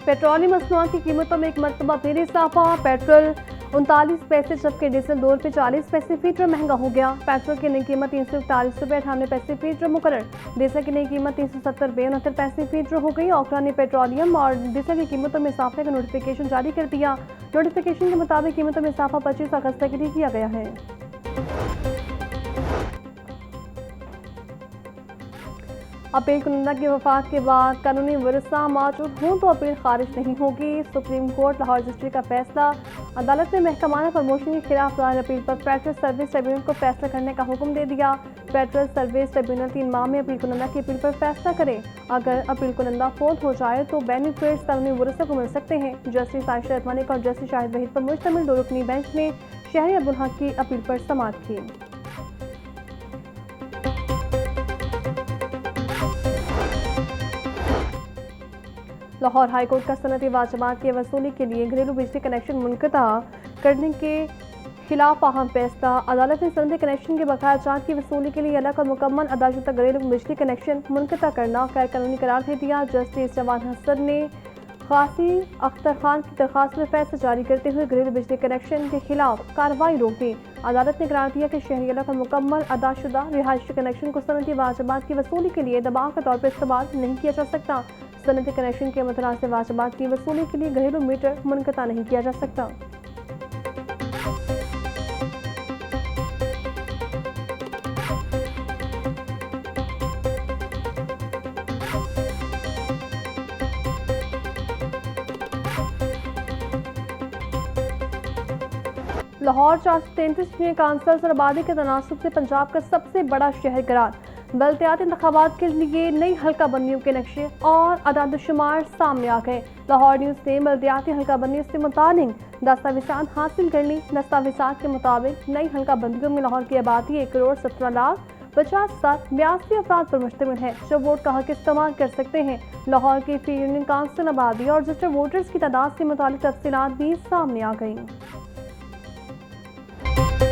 Petroleum मसनूआत की कीमतों में एक मरतबा फिर इजाफा। पेट्रोल 39 पैसे जबकि डीजल 2 रुपये 40 पैसे फीटर महंगा हो गया। पेट्रोल की नई कीमत 341 रुपये 98 पैसे फीटर मुकर्रर। डीजल की नई कीमत 370 रुपये 69 पैसे फीटर हो गई। ओखला ने पेट्रोलियम और डीजल की कीमतों में इजाफे का नोटिफिकेशन जारी कर दिया। नोटिफिकेशन के मुताबिक कीमतों में इजाफा 25 अगस्त तक के लिए किया गया है। अपील कुनंदा की वफात के बाद कानूनी वरसा मौजूद हों तो अपील खारिज नहीं होगी। सुप्रीम कोर्ट लाहौर रजिस्ट्री का फैसला। अदालत ने महकमाना प्रमोशन के खिलाफ दायर अपील पर फेडरल सर्विस ट्रिब्यूनल को फैसला करने का हुक्म दे दिया। फेडरल सर्विस ट्रिब्यूनल 3 माह में अपील कुनंदा की अपील पर फैसला करे। अगर अपील कुनंदा फोत हो जाए तो बेनिफिट्स कानूनी वरसा को मिल सकते हैं। जस्टिस आयशा मलिक और जस्टिस शाहिद वहीद पर मुश्तमिल 2 रुकनी बेंच ने शहरी अब्दुल हक की अपील पर समाअत की। लाहौर हाईकोर्ट का सनती वाजबात की वसूली के लिए घरेलू बिजली कनेक्शन मुनक़ता करने के खिलाफ अहम फैसला। अदालत ने सनती कनेक्शन के बकाया चार्ज की वसूली के लिए अलग और मुकम्मल अदालत घरेलू बिजली कनेक्शन मुनक़ता करना गैर कानूनी करार दे दिया। जस्टिस जवान हसन ने कासी अख्तर खान की दरख्वास्त पर फैसला जारी करते हुए घरेलू बिजली कनेक्शन के खिलाफ कार्रवाई रोक दी। अदालत ने करार दिया कि शहरी इलाका मुकम्मल अदाशुदा रिहायशी कनेक्शन को सनती वाजबात की वसूली के लिए दबाव के तौर पर इस्तेमाल नहीं किया जा सकता। सनती कनेक्शन के मुतनाज़ वाजबात की वसूली के लिए घरेलू मीटर मुनक़ता नहीं किया जा सकता। लाहौर 433 काउंसिल और आबादी के तनासब से पंजाब का सबसे बड़ा शहर करार। बल्दियाती इंतखाबात के लिए नई हल्का बंदियों के नक्शे और अदाद-ओ-शुमार सामने आ गए। लाहौर न्यूज़ ने बल्दियाती हल्का बंदियों से मुताबिक दस्तावेज़ात हासिल कर ली। दस्तावेज़ात के मुताबिक नई हल्का बंदियों में लाहौर की आबादी 1,17,50,82 अफराद पर मुश्तमिल है जो वोट का हक इस्तेमाल कर सकते हैं। लाहौर की फ्री यूनियन काउंसिल आबादी और रजिस्टर्ड वोटर्स की तादाद से मुतालिक तफसीलात भी सामने आ गई।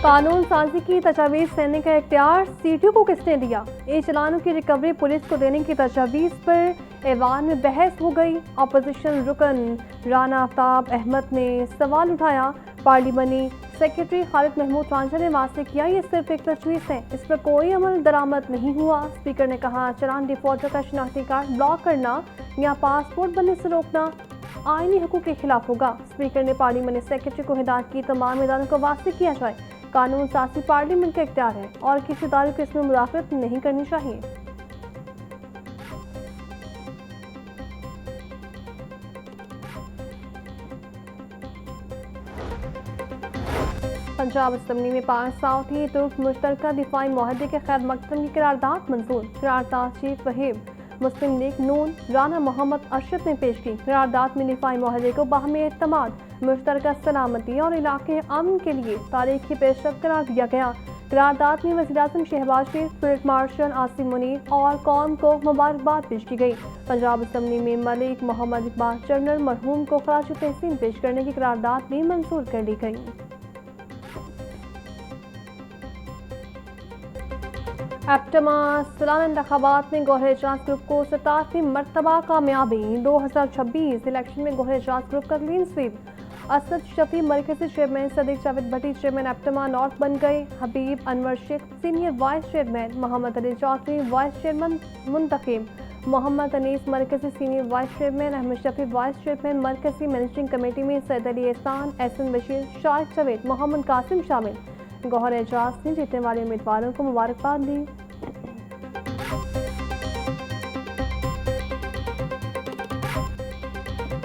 कानून साजी की तजावीज़ देने का इख्तियार सीटीओ को किसने दिया? ए चलानों की रिकवरी पुलिस को देने की तजावीज़ पर ऐवान में बहस हो गई। अपोजिशन रुकन राना आफ्ताब अहमद ने सवाल उठाया। पार्लिमानी सेक्रेटरी खालिद महमूद रांझा ने वाज़ेह किया ये सिर्फ एक तजवीज़ है, इस पर कोई अमल दरामद नहीं हुआ। स्पीकर ने कहा चलान डिफॉल्टर का शनाख्ती कार्ड ब्लॉक करना या पासपोर्ट बनने से रोकना आईनी हुकूक के खिलाफ होगा। स्पीकर ने पार्लिमानी सेक्रेटरी को हिदायत की तमाम इदारों को वाज़ेह किया जाए कानून साजी पार्लियामेंट का इख्तियार है और किसी इदारे को इसमें मुदाखलत नहीं करनी चाहिए। पंजाब असम्बली में पाक साउथी तुर्क मुश्तरका दिफाई मुआहदे के खैर मकसद की करारदाद मंजूर। करारदाद चीफ वहीब मुस्लिम लीग नून राना मोहम्मद अरशद ने पेश की। करारदाद में दिफाई मुआहदे को बाहमी एतमाद मुश्तरका सलामती और इलाके अमन के लिए तारीखी पेशरफ्त करार दिया गया। करारदाद में वज़ीर-ए-आज़म शहबाज शरीफ, फील्ड मार्शल आसिम मुनीर और कौम को मुबारकबाद पेश की गई। पंजाब असम्बली में मलिक मोहम्मद इकबाल जनरल मरहूम को खराज तहसीन पेश करने की करारदाद भी मंजूर कर ली गई। एप्टमा सालाना इंतखाबात में गौहर एजाज ग्रुप को 87वीं मरतबा कामयाबी। 2026 इलेक्शन में गौहर एजाज ग्रुप का क्लीन स्वीप। असद शफी मरकजी chairman, Sadiq Javed Bhatti chairman APTMA north बन गए। Habib Anwar Sheikh senior vice chairman, Mohammad Ali Chaudhry vice chairman मुंतखब, मोहम्मद अनीस मरकजी senior vice chairman, Ahmad Shafi vice chairman मरकजी मैनेजिंग कमेटी में सैयद अली एहसान, एहसन बशीर, शाहिद जावेद, मोहम्मद कासिम शामिल। गौहर एजाज ने जीतने वाले उम्मीदवारों को मुबारकबाद दी।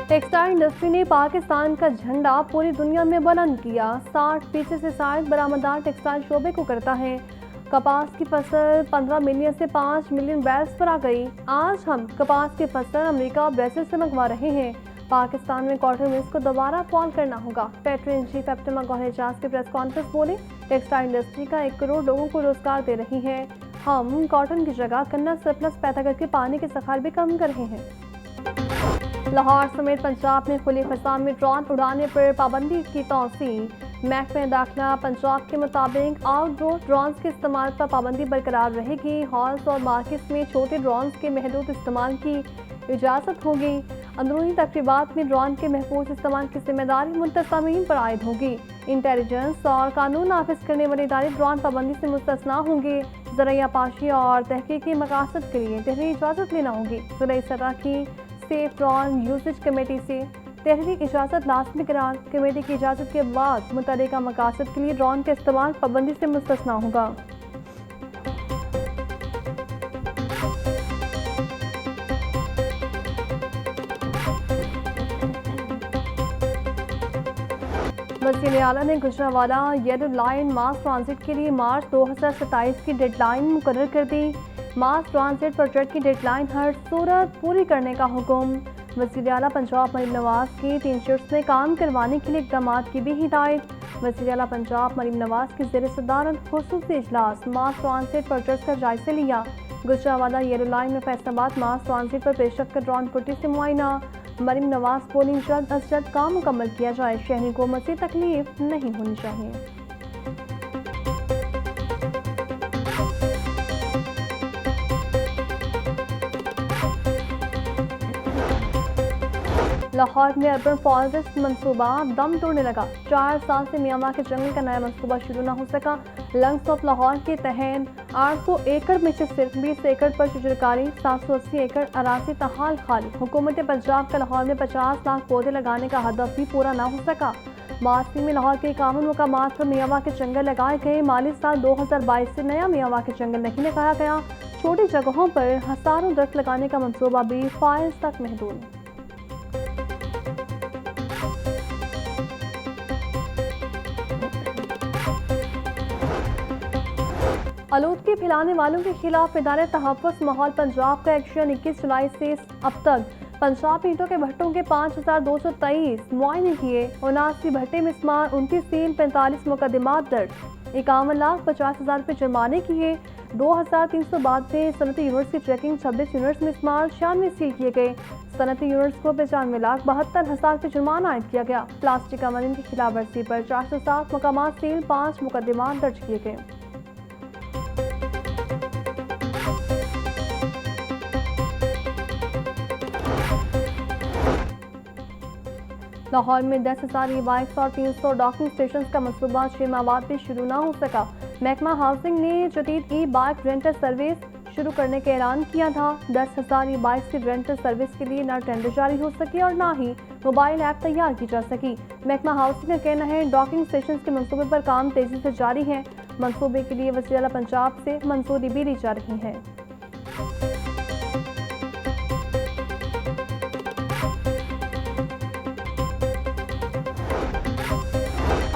टेक्सटाइल इंडस्ट्री ने पाकिस्तान का झंडा पूरी दुनिया में बुलंद किया। 60% से शायद बरामदात टेक्सटाइल शोबे को करता है। कपास की फसल 15 मिलियन से 5 मिलियन बैरल्स पर आ गई। आज हम कपास की फसल अमेरिका और ब्राज़ील से मंगवा रहे हैं। पाकिस्तान में कॉटन मिल्स को दोबारा फॉल करना होगा। Patron in chief APTMA Gohar Ejaz के प्रेस कॉन्फ्रेंस बोले टेक्सटाइल इंडस्ट्री का 1 करोड़ लोगों को रोजगार दे रही है। हम कॉटन की जगह गन्ना सरप्लस पैदा करके पानी के सखार भी कम कर रहे हैं। लाहौर समेत पंजाब में खुली फिजा में ड्रोन उड़ाने पर पाबंदी की तौसीह। महकमे दाखिला पंजाब के मुताबिक आउटडोर ड्रोन्स के इस्तेमाल पर पाबंदी बरकरार रहेगी। हॉल्स और मार्केट्स में छोटे ड्रोन्स के महदूद इस्तेमाल की इजाज़त होगी। अंदरूनी तकरीबात में ड्रोन के महफूज इस्तेमाल की जिम्मेदारी मुंतज़मीन पर आयद होगी। इंटेलिजेंस और कानून नाफिज करने वाले इदारे ड्रोन पाबंदी से मुस्तस्ना होंगे। ज़राई आपाशी और तहकीकी मकासद के लिए तहरीरी इजाज़त लेना होगी। ज़राई सतह की सेफ ड्रोन यूजेज कमेटी से तहरीरी इजाज़त लाजमी करार। कमेटी की इजाज़त के बाद मुतल्लिका मकासद के लिए ड्रोन का इस्तेमाल पाबंदी से मुस्तस्ना होगा। वज़ीर आला ने गुजरांवाला येलो लाइन मास ट्रांजिट के लिए मार्च 2027 की डेडलाइन मुकर्रर कर दी। मास ट्रांजिट प्रोजेक्ट की डेडलाइन हर सूरत पूरी करने का हुक्म। वज़ीर आला पंजाब मरीम नवाज की 3 शिफ्ट में काम करवाने के लिए इक़दाम की भी हिदायत। वज़ीर आला पंजाब मरीम नवाज की ज़ेर सदारत खुसूसी इजलास मास ट्रांजिट प्रोजेक्ट का जायजा लिया। गुजरांवाला येलो लाइन में फैसलाबाद मास ट्रांजिट पर पेशरफ का ड्रोन पुट्टी से मुआयना। मरीम नवाज बोली जल्द अज जल्द काम मुकम्मल किया जाए, शहरी को मज़ीद तकलीफ नहीं होनी चाहिए। लाहौर में अर्बन फॉरेस्ट मंसूबा दम तोड़ने लगा। 4 साल से मियांमार के जंगल का नया मंसूबा शुरू न हो सका। लंग्स ऑफ लाहौर के तहत 800 एकड़ में से सिर्फ 20 एकड़ पर शजरकारी, 780 एकड़ अराजी तहाल खाली। हुकूमत पंजाब का लाहौर में 50 लाख पौधे लगाने का हदफ भी पूरा न हो सका। मासी में लाहौर के 51 मकामात पर मियांमार के जंगल लगाए गए। माली साल 2022 से नया मियांमार के जंगल नहीं लगाया गया। छोटी जगहों पर हजारों दरख्त लगाने का मंसूबा भी फाइल्स तक महदूद। आलूदगी फैलाने वालों के खिलाफ इदारे तहफ़्फ़ुज़ माहौल पंजाब का एक्शन 21 जुलाई से अब तक पंजाब ईंटों के भट्टों के 5223 मुआयने किए। 79 भट्टे मिस्मार, 29 सील, 45 मुकदमात दर्ज, 51,50,000 रुपये जुर्माने किए। 2392 सनती यूनिट्स की चेकिंग, 26 यूनिट्स मिस्मार, 96 सील किए गए। सनती यूनिट्स को 95,72,000 रुपये जुर्माना आयद किया गया। प्लास्टिक कवानीन की खिलाफ वर्जी पर 407 मकामात सील, 5 मुकदमात दर्ज किए गए। लाहौर में 10,000 ई बाइक्स और 300 डॉकिंग स्टेशन का मनसूबा 6 माह बाद भी शुरू न हो सका। महकमा हाउसिंग ने जदीद ई बाइक रेंटल सर्विस शुरू करने का ऐलान किया था। 10,000 ई बाइक्स की रेंटल सर्विस के लिए न टेंडर जारी हो सके और न ही मोबाइल ऐप तैयार की जा सकी। महकमा हाउसिंग का कहना है डॉकिंग स्टेशन के मनसूबे पर काम तेजी से जारी है। मनसूबे के लिए वज़ीर आला पंजाब से मंजूरी भी ली जा रही है।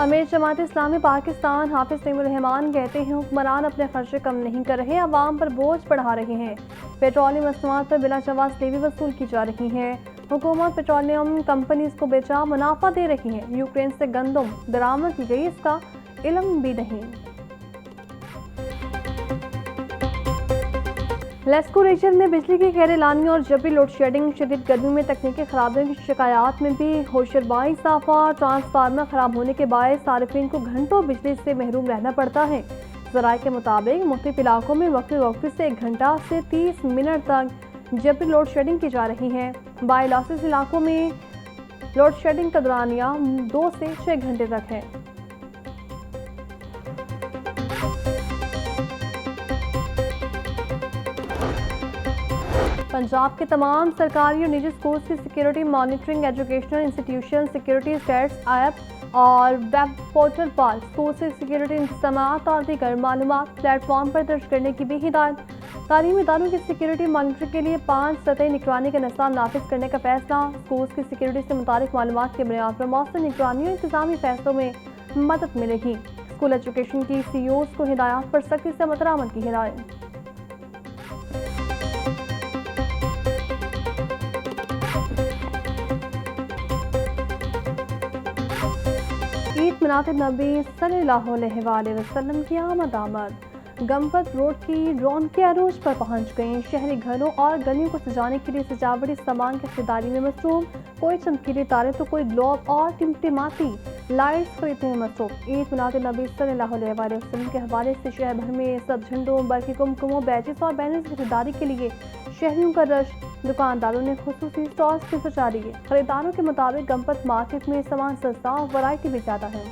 अमीर जमात इस्लामी पाकिस्तान हाफिज सईमुर रहमान कहते हैं हुक्मरान अपने खर्चे कम नहीं कर रहे, अवाम पर बोझ बढ़ा रहे हैं। पेट्रोलियम मसनूआत पर बिला जवाज़ लेवी वसूल की जा रही है। हुकूमत पेट्रोलियम कंपनीज को बेचा मुनाफा दे रही है। यूक्रेन से गंदम बरामद की गई, इसका इल्म भी नहीं। लेस्को रीजन में बिजली की गैरलानी और जबरी लोड शेडिंग, शदीद गर्मी में तकनीकी खराबियों की शिकायत में भी होशरबा इजाफा। ट्रांसफार्मर खराब होने के बायस सार्फिन को घंटों बिजली से महरूम रहना पड़ता है। ज़राए के मुताबिक मुख्तलिफ इलाकों में वक्फे से 1 घंटा से 30 मिनट तक जबरी लोड शेडिंग की जा रही है। बायलॉसिस इलाकों में लोड शेडिंग का दौरानिया 2 से 6 घंटे तक है। पंजाब के तमाम सरकारी और निजी स्कूल्स की security monitoring educational institution security states app और वेब पोर्टल पर स्कूल से सिक्योरिटी इंतजामात और दीगर मालूमात प्लेटफॉर्म पर दर्ज करने की भी हिदायत। तालीमी इदारों की सिक्योरिटी मॉनिटरिंग के लिए 5 सतही निगरानी का निज़ाम नाफिज करने का फैसला। स्कूल्स की सिक्योरिटी से मुतालिक मालूमात के बुनियाद पर मौसर निगरानी और इंतजामी फैसलों में मदद मिलेगी। स्कूल एजुकेशन की CEOs को हिदायत पर सख्ती से अमल दरामद की हिदायत। ईद मिलाद नबी सल्लल्लाहु अलैहि वसल्लम की आमद। गंबद रोड की ड्रोन के अरूज पर पहुंच गए। शहरी घरों और गलियों को सजाने के लिए सजावटी सामान की खरीदारी में मसरूफ, कोई चमकीले तारे तो कोई ग्लोब और टिमटिमाती लाइट्स खरीदने में मसरूफ। ईद मिलाद नबी सल्लल्लाहु अलैहि वसल्लम के हवाले से शहर भर में सब झंडों, बल्कि कुमकुमों, बैजेस और बैनर्स की खरीदारी के लिए शहरियों का रश दुकानदारों ने खुसूसी स्टॉल्स भी सजा दिए। खरीदारों के मुताबिक गणपत मार्केट में सामान सस्ता और वैरायटी भी ज्यादा है।